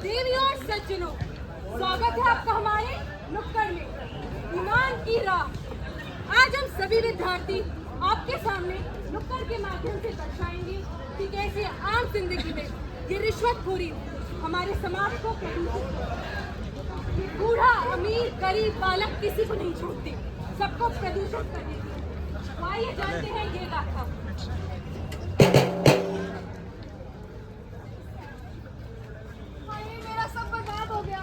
देवी और सज्जनों, स्वागत है आपका हमारे नुक्कड़ में ईमान की राह। आज हम सभी विद्यार्थी आपके सामने नुक्कड़ के माध्यम से दर्शाएंगे कि कैसे आम जिंदगी में ये रिश्वतखोरी हमारे समाज को प्रदूषित करती है। ये बूढ़ा, अमीर, गरीब, बालक किसी को नहीं छोड़ती, सबको प्रदूषित कर देती है। आइए जानते हैं ये गाथा। मेरा सब बर्बाद हो गया।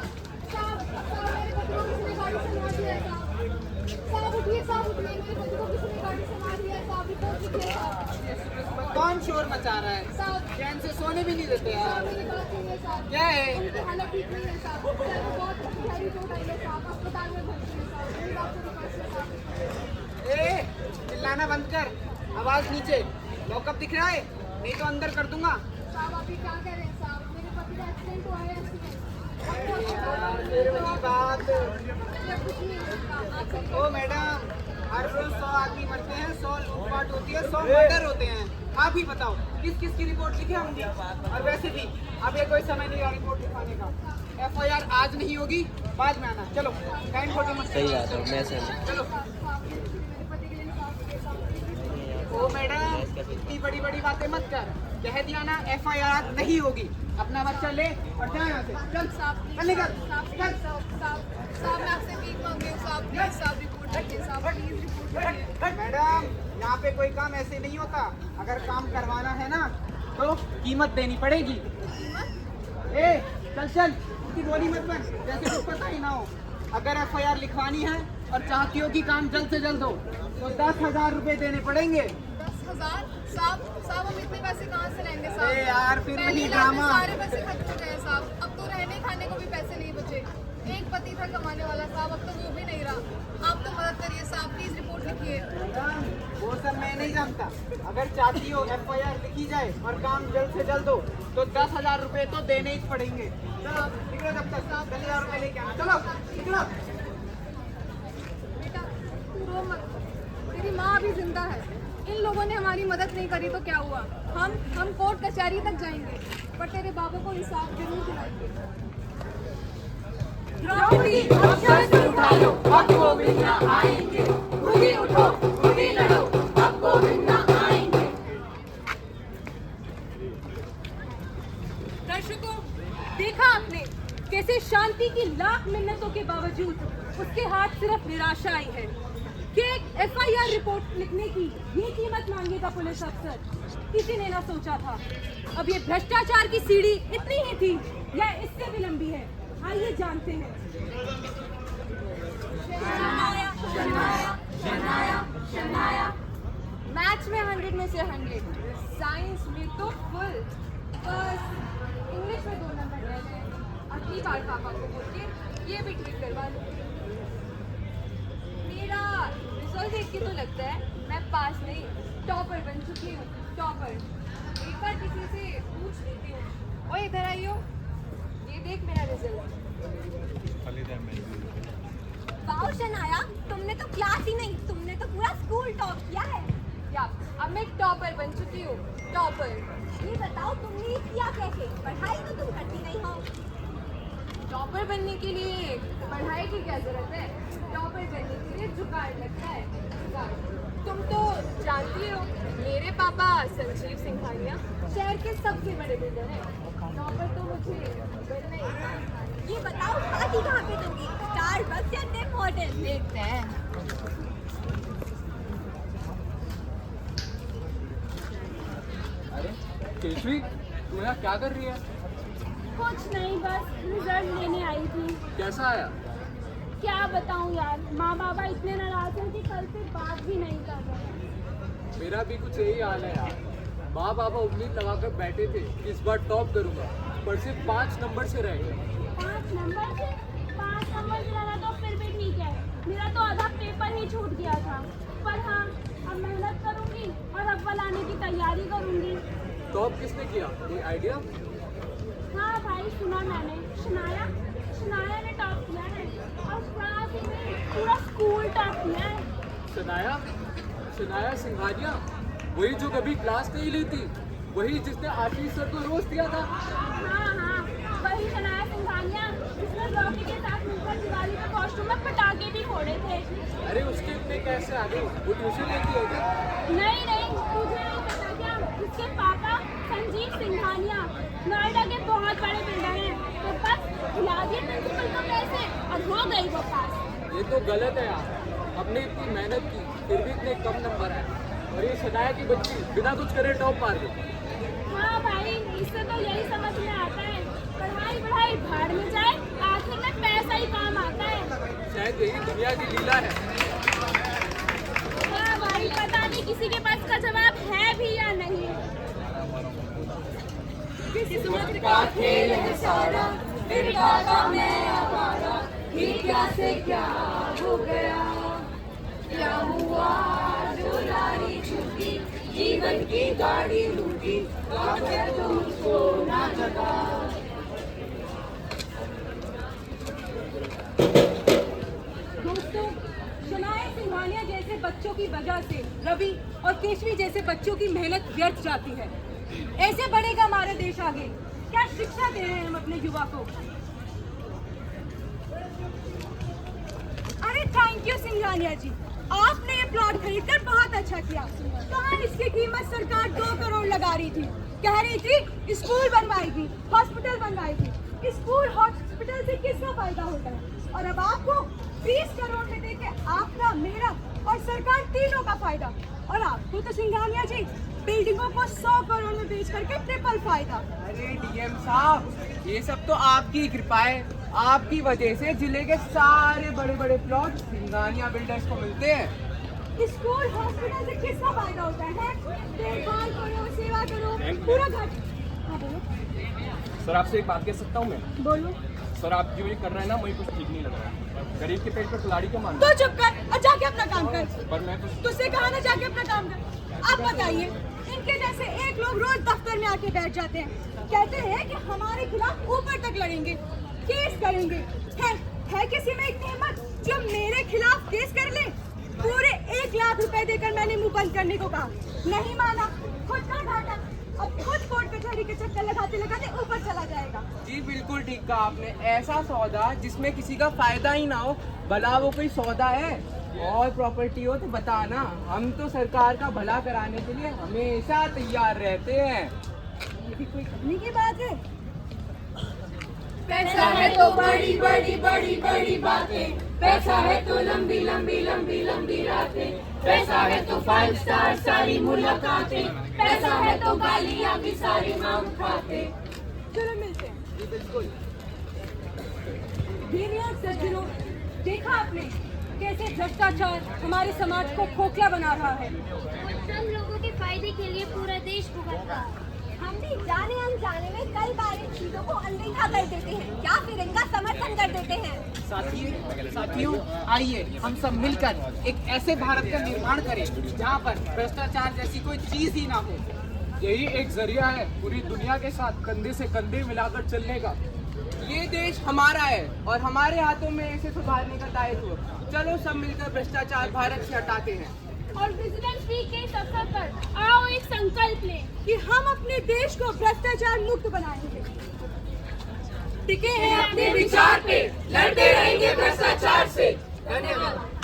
साहब मेरे बच्चों को किसने गाड़ी से मार दिया? साहब उठिए, साहब उठिए, मेरे बच्चों को किसने गाड़ी से मार दिया? साहब रिपोर्ट लिखिए साहब। कौन शोर मचा रहा है? साहब चैन से सोने भी नहीं देते यार। मेरी बात सुनिए साहब। क्या है? उनकी हालत ठीक नहीं है साहब। सर को बहुत गहरी चोट आई है साहब, अस्पताल में भर्ती है साहब। मेरी बात सुनिए साहब। ए, चिल्लाना बंद कर, आवाज नीचे। लॉकअप दिख रहा है? नहीं तो अंदर कर दूंगा। साहब अभी क्या कह रहे हैं साहब? मेरे पति का एक्सीडेंट हुआ है। मेरे वाली बात। कुछ नहीं ओ मैडम, हर रोज 100 आदमी मरते हैं, 100 लूटपाट होती है, 100 मर्डर होते हैं। आप ही बताओ किस किस की रिपोर्ट लिखे होंगी? और वैसे भी अब ये कोई समय नहीं है रिपोर्ट लिखवाने का। FIR आज नहीं होगी, बाद में आना। चलो टाइम फोटो मत। सही बात है, मैं सही। चलो। ओ मैडम, इतनी बड़ी बड़ी बातें मत कर। कह दिया ना FIR नहीं होगी। अपना बच्चा ले और जा यहाँ से। चल साहब निकल। साहब मैं आपसे भीख मांग रही हूँ साहब, प्लीज साहब रिपोर्ट रखिए साहब, प्लीज रिपोर्ट रखिए। मैडम, यहाँ पे कोई काम ऐसे नहीं होता। अगर काम करवाना है ना तो कीमत देनी पड़ेगी। ए, चल चल, उसकी गोली मत बन, जैसे कुछ पता ही ना हो। अगर FIR लिखवानी है और चाहती हो कि काम जल्द से जल्द हो तो 10,000 रुपए देने पड़ेंगे। 10,000? साहब हम इतने पैसे कहाँ से लेंगे साहब? ए यार, फिर पहले वही लाख में ड्रामा। सारे पैसे खत्म हो गए साहब। अब तो रहने खाने को भी पैसे नहीं बचे। एक पति था कमाने वाला साहब, अब तो वो भी नहीं रहा। आप तो मदद करिए साहब, प्लीज रिपोर्ट लिखिए। वो सब मैं नहीं जानता। अगर चाहती हो FIR लिखी जाए और काम जल्द से जल्द हो तो 10,000 रुपए तो देने ही पड़ेंगे। चलो निकलो, जब तक 10,000 रुपए लेके आना। चलो निकलो। बेटा तू रो मत, तेरी माँ अभी जिंदा है। इन लोगों ने हमारी मदद नहीं करी तो क्या हुआ? हम कोर्ट कचहरी तक जाएंगे, पर तेरे बाबा को इंसाफ जरूर दिलाएंगे। द्रौपदी, अब शस्त्र उठा लो, अब गोविंद ना आएंगे। खूनी उठो, खूनी लड़ो, अब गोविंद ना आएंगे। दर्शकों, देखा आपने कैसे शांति की लाख मिन्नतों के बावजूद उसके हाथ सिर्फ निराशा आई है कि एक FIR रिपोर्ट लिखने की ये कीमत मांगेगा पुलिस अफसर। किसी ने ना सोचा था। अब ये भ्रष्टाचार की सीढ़ी इतनी ही थी या इससे भी लंबी है? आइए जानते हैं। शनाया, शनाया, शनाया, शनाया। मैथ्स में 100 में से 100, साइंस में तो फुल, बस इंग्लिश में 2 नंबर रह गए। अगली बार पापा को बोल के ये भी ठीक करवा लो। मेरा रिजल्ट देख के तो लगता है मैं पास नहीं, टॉपर बन चुकी हूँ। टॉपर। एक बार किसी से पूछ लेती हूँ। ओए इधर आइयो, ये देख मेरा रिजल्ट। वाओ शनाया, तुमने तो क्लास ही नहीं, तुमने तो पूरा स्कूल टॉप किया है। क्या? अब मैं टॉपर बन चुकी हूँ, टॉपर। ये बताओ तुमने ये किया कैसे? पढ़ाई तो तुम करती नहीं हो। टॉपर बनने के लिए पढ़ाई की क्या जरूरत है? टॉपर बनने के लिए जुगाड़ लगता है, जुगाड़। तुम तो जानती हो मेरे पापा संजीव सिंघानिया शहर के सबसे बड़े बिल्डर हैं। टॉपर तो मुझे बनना ही था। ये बताओ पार्टी कहाँ पे दोगी? स्टारबक्स या टिम होटल? देखते हैं। अरे केशवी, तू यहाँ क्या कर रही है? कुछ नहीं, बस रिजल्ट लेने आई थी। कैसा आया? क्या बताऊं यार, माँ बाबा इतने नाराज हैं कि कल से बात भी नहीं कर रहे। मेरा भी कुछ यही हाल है यार। माँ बाबा उम्मीद लगाकर बैठे थे कि इस बार टॉप करूंगा, पर सिर्फ 5 नंबर से रह गए। 5 नंबर से? 5 नंबर से लगा तो फिर भी ठीक है, मेरा तो आधा पेपर ही छूट गया था। पर हाँ, अब मेहनत करूंगी और अव्वल आने की तैयारी करूंगी। टॉप किसने किया, कोई आइडिया? हाँ भाई, सुना मैंने, शनाया ने टॉप किया है और क्लास ही नहीं, पूरा स्कूल टॉप किया है। शनाया सिंघानिया, वही जो कभी क्लास नहीं लेती, वही जिसने आशीष सर को रोज दिया था। हाँ हाँ, वही शनाया सिंघानिया जिसने रॉकी के साथ मिलकर दिवाली के कॉस्ट्यूम में पटाखे भी फोड़े थे। अरे उसके इतने कैसे आ गए? वो ट्यूशन लेती है क्या? नहीं नहीं, तुझे नहीं पता क्या? उसके पापा संजीव सिंघानिया नोएडा के बहुत बड़े बिल्डर हैं। तो बस खिला दिए प्रिंसिपल को पैसे और हो गई वो पास। ये तो गलत है यार। हमने इतनी मेहनत की फिर भी इतने कम नंबर आए, और ये शनाया की बच्ची बिना कुछ करे टॉप मार गई। हाँ भाई, इससे तो यही समझ में आता है, पढ़ाई पढ़ाई भाड़ में जाए, आखिर में पैसा ही काम आता है। शायद यही दुनिया की लीला है। हाँ भाई, पता नहीं किसी के पास का जवाब है भी या नहीं। किस्मत का खेल है सारा, फिर भागा मैं आवारा, ये क्या से क्या हो गया, क्या हुआ जो लारी छूटी, जीवन की गाड़ी लूटी, आखिर तुमको ना जगा। दोस्तों, शनाया सिंघानिया जैसे बच्चों की वजह से रवि और केशवी जैसे बच्चों की मेहनत व्यर्थ जाती है। ऐसे बढ़ेगा हमारा देश आगे। क्या शिक्षा दे रहे हैं हम अपने युवा को? अरे थैंक यू सिंघानिया जी, आपने ये प्लॉट खरीदकर बहुत अच्छा किया। कहाँ इसकी कीमत सरकार 2 करोड़ लगा रही थी, कह रही थी स्कूल बनवाएगी, हॉस्पिटल बनवाएगी। स्कूल हॉस्पिटल से किसका फायदा होता है? और अब आपको 20 करोड़ में देके आपका, मेरा और सरकार तीनों का फायदा। और आपको तो सिंघानिया जी बिल्डिंगों को 100 करोड़ में बेच करके ट्रिपल फायदा। अरे डीएम साहब, ये सब तो आपकी कृपा है। आपकी वजह से जिले के सारे बड़े बड़े प्लॉट सिंघानिया बिल्डर्स को मिलते हैं। स्कूल हॉस्पिटल से किसका फायदा होता है? देखभाल करो, सेवा करो, पूरा घर। हाँ बोलो। सर आपसे एक बात कह सकता हूँ मैं? बोलो। सर आप जो ये कर रहे हैं ना, मुझे कुछ ठीक नहीं लग रहा है। गरीब के पेट पर खिलाड़ी क्यों मारना? तो चुप कर और जाके अपना काम कर। पर मैं तो तुझसे कहा ना जाके अपना काम कर। आप बताइए, इनके जैसे एक लोग रोज दफ्तर में आके बैठ जाते हैं, कहते हैं कि हमारे खिलाफ ऊपर तक लड़ेंगे, केस करेंगे। है किसी में इतनी हिम्मत जो मेरे खिलाफ केस कर ले? पूरे 1 लाख रुपए देकर मैंने मुंह बंद करने को कहा, नहीं माना, खुद का घाटा। अब खुद कोर्ट कचहरी के चक्कर लगाते लगाते ऊपर चला जाएगा। जी बिल्कुल ठीक कहा आपने। ऐसा सौदा जिसमें किसी का फायदा ही ना हो, भला वो कोई सौदा है? और प्रॉपर्टी हो तो बताना, हम तो सरकार का भला कराने के लिए हमेशा तैयार रहते हैं। ये भी कोई करने की बात है? पैसा है तो बड़ी बड़ी बड़ी बड़ी बातें, पैसा है तो लंबी लंबी लंबी लंबी रातें, पैसा है तो 5 स्टार सारी मुलाकातें, पैसा है तो गालियां भी सारी हम खाते। चलो मिलते हैं। जी बिल्कुल। देवियां सज्जनों, देखा आपने कैसे भ्रष्टाचार हमारे समाज को खोखला बना रहा है। हम लोगों के फायदे के लिए पूरा देश भुगत रहा है। हम भी जाने अनजाने में कई बार इन चीजों को अनदेखा कर देते हैं या फिर इनका समर्थन कर देते हैं। साथियों, आइए हम सब मिलकर एक ऐसे भारत का निर्माण करें जहाँ पर भ्रष्टाचार जैसी कोई चीज ही ना हो। यही एक जरिया है पूरी दुनिया के साथ कंधे से कंधे मिलाकर चलने का। ये देश हमारा है और हमारे हाथों में इसे सुधारने का दायित्व। चलो सब मिलकर भ्रष्टाचार भारत से हटाते हैं। और विजिलेंस वीक के इस अवसर पर आओ एक संकल्प लें कि हम अपने देश को भ्रष्टाचार मुक्त बनाएंगे। टिके हैं अपने विचार पे, लड़ते रहेंगे भ्रष्टाचार से। धन्यवाद।